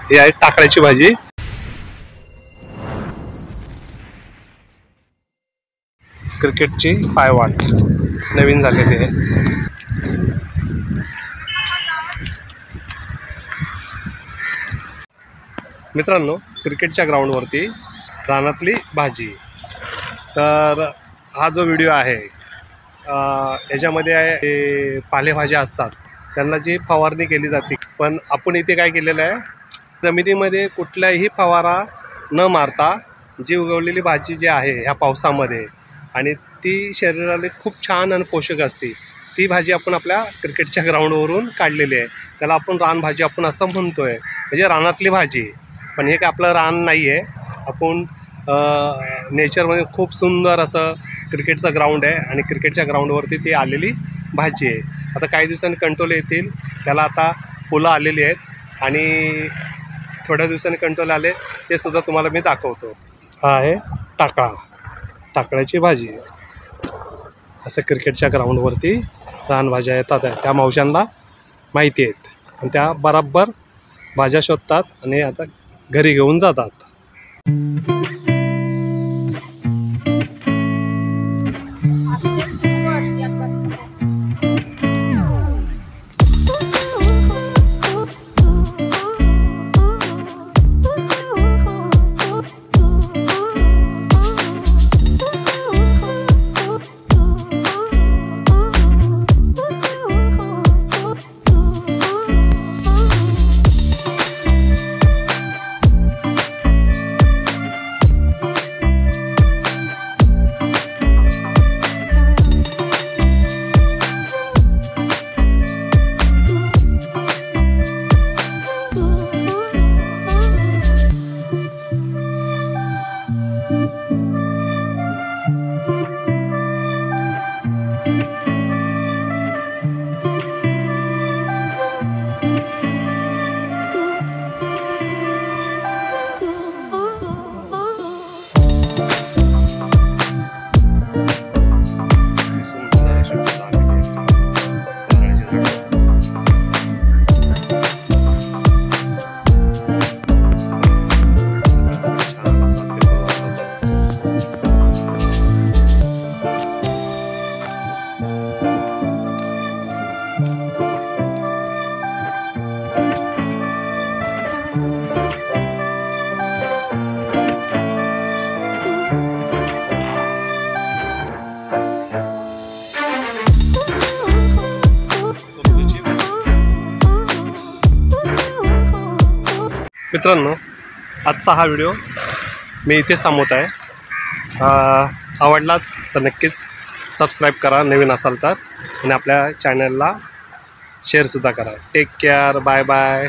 ही आहे टाकळ्याची भाजी. क्रिकेटची पायवाट नवीन झालेली आहे. मित्रांनो, क्रिकेटच्या ग्राउंडवरती रानातली भाजी. तर हा जो व्हिडिओ आहे याच्यामध्ये पालेभाज्या असतात त्यांना जी फवारणी केली जाते, पण आपण इथे काय केलेलं आहे, जमिनीमध्ये कुठलाही फवारा न मारता जी उगवलेली भाजी जी आहे ह्या पावसामध्ये आणि ती शरीराला खूप छान आणि पोषक असते, ती भाजी आपण आपल्या क्रिकेटच्या ग्राउंडवरून काढलेली आहे. त्याला आपण रानभाजी आपण असं म्हणतो आहे, म्हणजे रानातली भाजी. पण हे काय आपलं रान नाही आहे, आपण नेचरमध्ये खूप सुंदर असं क्रिकेटचं ग्राउंड आहे आणि क्रिकेटच्या ग्राउंडवरती ती आलेली भाजी आहे. आता काही दिवसांनी कंट्रोल येतील, त्याला आता फुलं आलेली आहेत आणि थोड्या दिवसांनी कंट्रोल आले ते सुद्धा तुम्हाला मी दाखवतो. हा आहे टाकळा, टाकळ्याची भाजी. असं क्रिकेटच्या ग्राउंडवरती रानभाज्या येतात, त्या मावशांना माहिती आहेत आणि त्या बराबर भाज्या शोधतात आणि आता घरी घेऊन जातात. मित्रांनो, आजचा हा व्हिडिओ मी इथेच थांबवत आहे. आवडलाच तर नक्कीच सबस्क्राईब करा नवीन असाल तर, आणि आपल्या चॅनलला शेअरसुद्धा करा. Take care, bye bye.